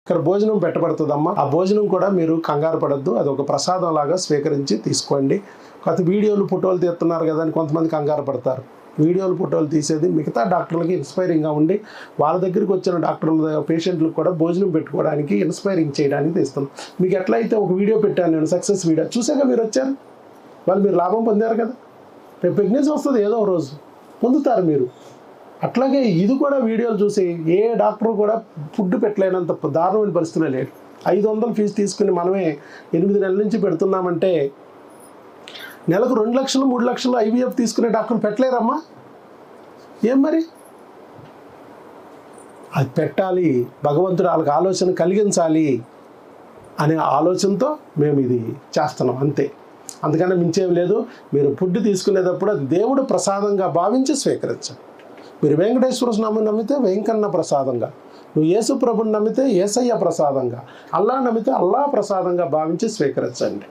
ఇక్కడ భోజనం పెట్టబడుతుందమ్మా. ఆ భోజనం కూడా మీరు కంగారు పడద్దు, అది ఒక ప్రసాదం లాగా స్వీకరించి తీసుకోండి. కొత్త వీడియోలు ఫోటోలు తీస్తున్నారు కదా అని కొంతమంది కంగారు పడతారు. వీడియోలు ఫోటోలు తీసేది మిగతా డాక్టర్లకి ఇన్స్పైరింగ్గా ఉండి వాళ్ళ దగ్గరికి వచ్చిన డాక్టర్ల పేషెంట్లకు కూడా భోజనం పెట్టుకోవడానికి ఇన్స్పైరింగ్ చేయడానికి తీస్తున్నాం. మీకు ఎట్లయితే ఒక వీడియో పెట్టాను నేను, సక్సెస్ వీడియో చూసాక మీరు వచ్చారు, వాళ్ళు మీరు లాభం పొందారు కదా. రేపు ప్రెగ్నెన్సీ వస్తుంది, ఏదో ఒక రోజు పొందుతారు మీరు. అట్లాగే ఇది కూడా వీడియోలు చూసి ఏ డాక్టర్ కూడా ఫుడ్ పెట్టలేనంత దారుణమైన పరిస్థితులే లేడు. 500 ఫీజు తీసుకుని మనమే 8 నెలల నుంచి పెడుతున్నామంటే నెలకు 2 లక్షలు 3 లక్షలు ఐవీఎఫ్ తీసుకునే డాక్టర్లు పెట్టలేరమ్మా. ఏం మరి అది పెట్టాలి, భగవంతుడు వాళ్ళకి ఆలోచన కలిగించాలి అనే ఆలోచనతో మేము ఇది చేస్తున్నాం అంతే. అందుకని మించేం లేదు. మీరు ఫుడ్ తీసుకునేటప్పుడు అది దేవుడు ప్రసాదంగా భావించి స్వీకరించండి. మీరు వెంకటేశ్వర స్వామిని నమ్మితే వెంకన్న ప్రసాదంగా, నువ్వు యేసు ప్రభుని నమ్మితే యేసయ్య ప్రసాదంగా, అల్లా నమ్మితే అల్లా ప్రసాదంగా భావించి స్వీకరించండి.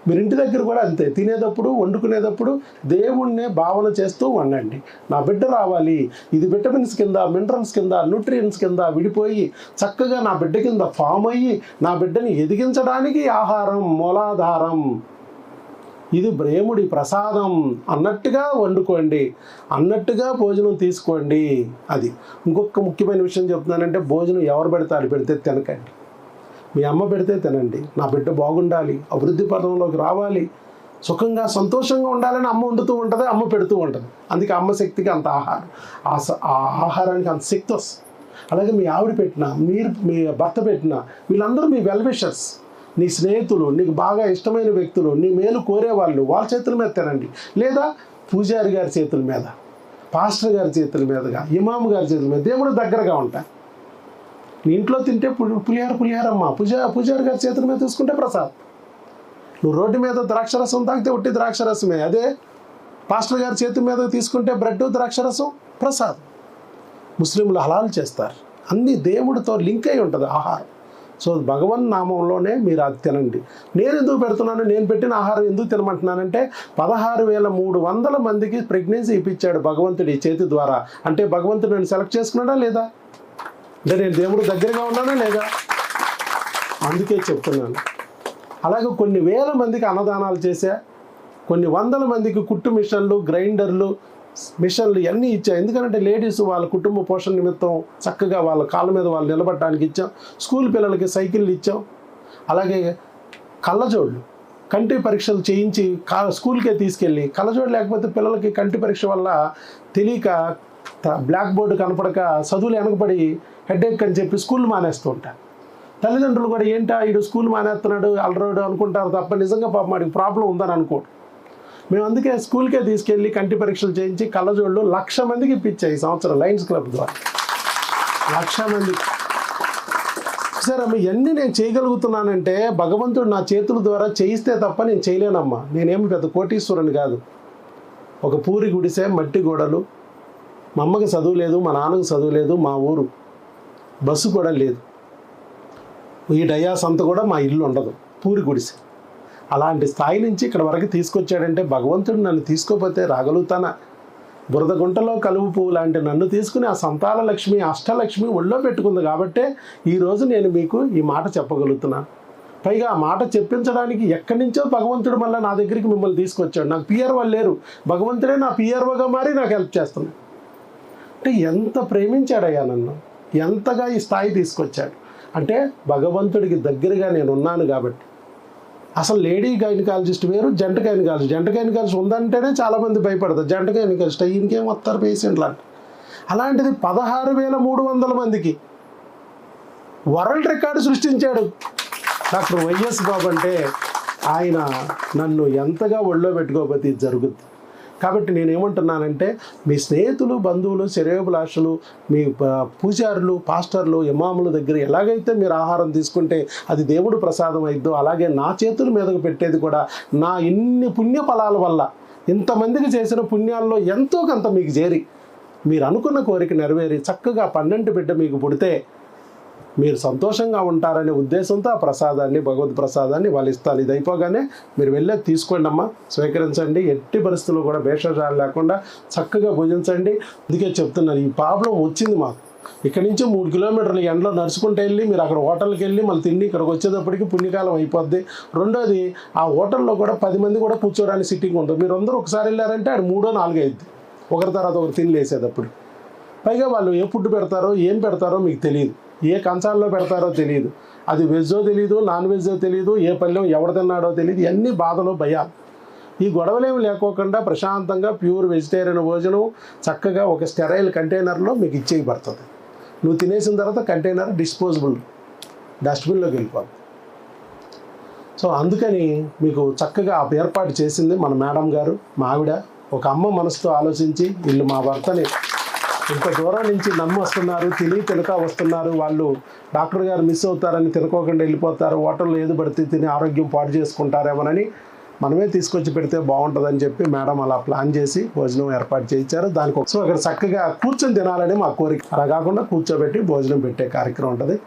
మీరు ఇంటి దగ్గర కూడా అంతే, తినేటప్పుడు వండుకునేటప్పుడు దేవుణ్ణే భావన చేస్తూ వండండి. నా బిడ్డ రావాలి, ఇది విటమిన్స్ కింద, మినరల్స్ కింద, న్యూట్రియన్స్ కింద విడిపోయి చక్కగా నా బిడ్డ కింద ఫామ్ అయ్యి నా బిడ్డని ఎదిగించడానికి ఆహారం మూలాధారం, ఇది ప్రేముడి ప్రసాదం అన్నట్టుగా వండుకోండి, అన్నట్టుగా భోజనం తీసుకోండి. అది ఇంకొక ముఖ్యమైన విషయం చెప్తున్నానంటే, భోజనం ఎవరు పెడతారు పెడితే తినకండి. మీ అమ్మ పెడితే తినండి. నా బిడ్డ బాగుండాలి, అభివృద్ధి పదంలోకి రావాలి, సుఖంగా సంతోషంగా ఉండాలని అమ్మ వండుతూ ఉంటుంది, అమ్మ పెడుతూ ఉంటుంది. అందుకే అమ్మ శక్తికి అంత ఆహారం, ఆ ఆహారానికి అంత శక్తి వస్తుంది. అలాగే మీ ఆవిడ పెట్టినా, మీ భర్త పెట్టినా, వీళ్ళందరూ మీ వెల్ విషర్స్, నీ స్నేహితులు, నీకు బాగా ఇష్టమైన వ్యక్తులు, నీ మేలు కోరేవాళ్ళు, వాళ్ళ చేతుల మీద తినండి. లేదా పూజారి గారి చేతుల మీద, పాస్టర్ గారి చేతుల మీదుగా, ఇమాము గారి చేతుల మీద, దేవుడు దగ్గరగా ఉంటాయి. నీ ఇంట్లో తింటే పులిహారమ్మ, పూజారి గారి చేతుల మీద తీసుకుంటే ప్రసాదం. నువ్వు రోడ్డు మీద ద్రాక్షరసం తాగితే ఒట్టి ద్రాక్షరసమే, అదే పాస్టర్ గారి చేతి మీద తీసుకుంటే బ్రెడ్ ద్రాక్షరసం ప్రసాదం. ముస్లింలు హలాల్ చేస్తారు. అన్నీ దేవుడితో లింక్ అయి ఉంటుంది ఆహారం. సో భగవన్ నామంలోనే మీరు అది తినండి. నేను ఎందుకు పెడుతున్నాను, నేను పెట్టిన ఆహారం ఎందుకు తినమంటున్నానంటే 16,300 మందికి ప్రెగ్నెన్సీ ఇప్పించాడు భగవంతుడు ఈ చేతి ద్వారా. అంటే భగవంతుడు నేను సెలెక్ట్ చేసుకున్నాడా లేదా, అంటే నేను దేవుడు దగ్గరగా ఉన్నానా లేదా, అందుకే చెప్తున్నాను. అలాగే కొన్ని వేల మందికి అన్నదానాలు చేశా, కొన్ని వందల మందికి కుట్టు మిషన్లు, గ్రైండర్లు, మిషన్లు ఇవన్నీ ఇచ్చాం. ఎందుకంటే లేడీస్ వాళ్ళ కుటుంబ పోషణ నిమిత్తం చక్కగా వాళ్ళ కాళ్ళ మీద వాళ్ళు నిలబడటానికి ఇచ్చాం. స్కూల్ పిల్లలకి సైకిళ్ళు ఇచ్చాం. అలాగే కళ్ళజోళ్ళు, కంటి పరీక్షలు చేయించి స్కూల్కే తీసుకెళ్ళి, కళ్ళజోడు లేకపోతే పిల్లలకి కంటి పరీక్ష వల్ల తెలియక బ్లాక్ బోర్డు కనపడక చదువులు వెనకబడి హెడేక్ అని చెప్పి స్కూల్ మానేస్తూ ఉంటారు. తల్లిదండ్రులు కూడా ఏంటా వీడు స్కూల్ మానేస్తున్నాడు అలరాడు అనుకుంటారు తప్ప నిజంగా పాపం వాడికి ప్రాబ్లం ఉందని అనుకోడు. మేము అందుకే స్కూల్కే తీసుకెళ్ళి కంటి పరీక్షలు చేయించి కళ్ళజోళ్ళు 1,00,000 మందికి ఇప్పించాయి ఈ సంవత్సరం లయన్స్ క్లబ్ ద్వారా. 1,00,000 మందికి. సరే అమ్మ, ఇవన్నీ నేను చేయగలుగుతున్నానంటే భగవంతుడు నా చేతుల ద్వారా చేయిస్తే తప్ప నేను చేయలేనమ్మా. నేనేమి పెద్ద కోటీశ్వరుని కాదు. ఒక పూరి గుడిసే, మట్టి గోడలు, మా అమ్మకి చదువు లేదు, మా నాన్నకి చదువు లేదు, మా ఊరు బస్సు కూడా లేదు, ఈ డయాస్ అంతా కూడా మా ఇల్లు ఉండదు, పూరి గుడిసే. అలాంటి స్థాయి నుంచి ఇక్కడ వరకు తీసుకొచ్చాడంటే భగవంతుడు నన్ను తీసుకోపోతే రాగలుగుతానా? బురద గుంటలో కలువు పువ్వు లాంటి నన్ను తీసుకుని ఆ సంతాన లక్ష్మి, అష్టలక్ష్మి ఒళ్ళో పెట్టుకుంది కాబట్టే ఈరోజు నేను మీకు ఈ మాట చెప్పగలుగుతున్నాను. పైగా ఆ మాట చెప్పించడానికి ఎక్కడి నుంచో భగవంతుడు మళ్ళీ నా దగ్గరికి మిమ్మల్ని తీసుకొచ్చాడు. నాకు పిఆర్ఓ లేరు, భగవంతుడే నా పిఆర్ఓగా మారి నాకు హెల్ప్ చేస్తున్నాడు. అంటే ఎంత ప్రేమించాడయ్యా నన్ను, ఎంతగా ఈ స్థాయి తీసుకొచ్చాడు అంటే భగవంతుడికి దగ్గరగా నేను ఉన్నాను కాబట్టి. అసలు లేడీ గైనకాలజిస్ట్ వేరు, జంట గైనకాలజిస్ట్ ఉందంటేనే చాలామంది భయపడతారు. జంట గైనకాలజిస్ట్ ఈయనకేం వస్తారు పేషెంట్లు అంటే. అలాంటిది 16,300 మందికి వరల్డ్ రికార్డు సృష్టించాడు డాక్టర్ వైఎస్ బాబు. అంటే ఆయన నన్ను ఎంతగా ఒళ్ళో పెట్టుకోకపోతే ఇది జరుగుద్ది. కాబట్టి నేనేమంటున్నానంటే మీ స్నేహితులు, బంధువులు, శ్రేయోభిలాషులు, మీ పూజారులు, పాస్టర్లు, ఇమాముల దగ్గర ఎలాగైతే మీరు ఆహారం తీసుకుంటే అది దేవుడు ప్రసాదం అయిద్దో, అలాగే నా చేతుల మీదకు పెట్టేది కూడా నా ఇన్ని పుణ్య ఫలాల వల్ల, ఇంతమందికి చేసిన పుణ్యాల్లో ఎంతో కొంత మీకు చేరి మీరు అనుకున్న కోరిక నెరవేరి చక్కగా 12 బిడ్డ మీకు పుడితే మీరు సంతోషంగా ఉంటారనే ఉద్దేశంతో ఆ ప్రసాదాన్ని, భగవద్ ప్రసాదాన్ని వాళ్ళు ఇస్తారు. ఇది అయిపోగానే మీరు వెళ్ళే తీసుకోండి అమ్మా, స్వీకరించండి. ఎట్టి పరిస్థితుల్లో కూడా భేషజాలు లేకుండా చక్కగా భుజించండి. అందుకే చెప్తున్నాను, ఈ ప్రాబ్లం వచ్చింది మాకు. ఇక్కడి నుంచి 3 కిలోమీటర్లు ఎండలో నడుచుకుంటూ వెళ్ళి మీరు అక్కడ హోటల్కి వెళ్ళి మళ్ళీ తిండి ఇక్కడికి వచ్చేటప్పటికి పుణ్యకాలం అయిపోద్ది. రెండోది ఆ హోటల్లో కూడా 10 మంది కూడా కూర్చోడానికి సిట్టింగ్ ఉంటుంది. మీరు అందరూ ఒకసారి వెళ్ళారంటే అది 3 4 అయింది ఒకరి తర్వాత ఒకరు తిని లేసేటప్పుడు. పైగా వాళ్ళు ఏ ఫుడ్ పెడతారో ఏం పెడతారో మీకు తెలియదు, ఏ కంచాల్లో పెడతారో తెలియదు, అది వెజ్జో తెలియదు, నాన్ వెజ్జో తెలియదు, ఏ పల్లెం ఎవరు తిన్నాడో తెలియదు. ఇవన్నీ బాధలు భయాలు. ఈ గొడవలేమి లేకోకుండా ప్రశాంతంగా ప్యూర్ వెజిటేరియన్ భోజనం చక్కగా ఒక స్టెరైల్ కంటైనర్లో మీకు ఇచ్చేయబడుతుంది. నువ్వు తినేసిన తర్వాత కంటైనర్ డిస్పోజబుల్ డస్ట్బిన్లోకి వెళ్ళిపోతుంది. సో అందుకని మీకు చక్కగా ఆ ఏర్పాటు చేసింది మన మేడం గారు, మా ఆవిడ. ఒక అమ్మ మనసుతో ఆలోచించి వీళ్ళు మా భర్తని ఇంత దూరం నుంచి నమ్మి వస్తున్నారు, తినక వస్తున్నారు, వాళ్ళు డాక్టర్ గారు మిస్ అవుతారని తినకోకుండా వెళ్ళిపోతారు, హోటల్లో ఏది పడితే తిని ఆరోగ్యం పాడు చేసుకుంటారేమోనని మనమే తీసుకొచ్చి పెడితే బాగుంటుందని చెప్పి మేడం అలా ప్లాన్ చేసి భోజనం ఏర్పాటు చేయించారు. దానికి సో అక్కడ చక్కగా కూర్చొని తినాలని మా కోరిక. అలా కాకుండా కూర్చోబెట్టి భోజనం పెట్టే కార్యక్రమం ఉంటుంది.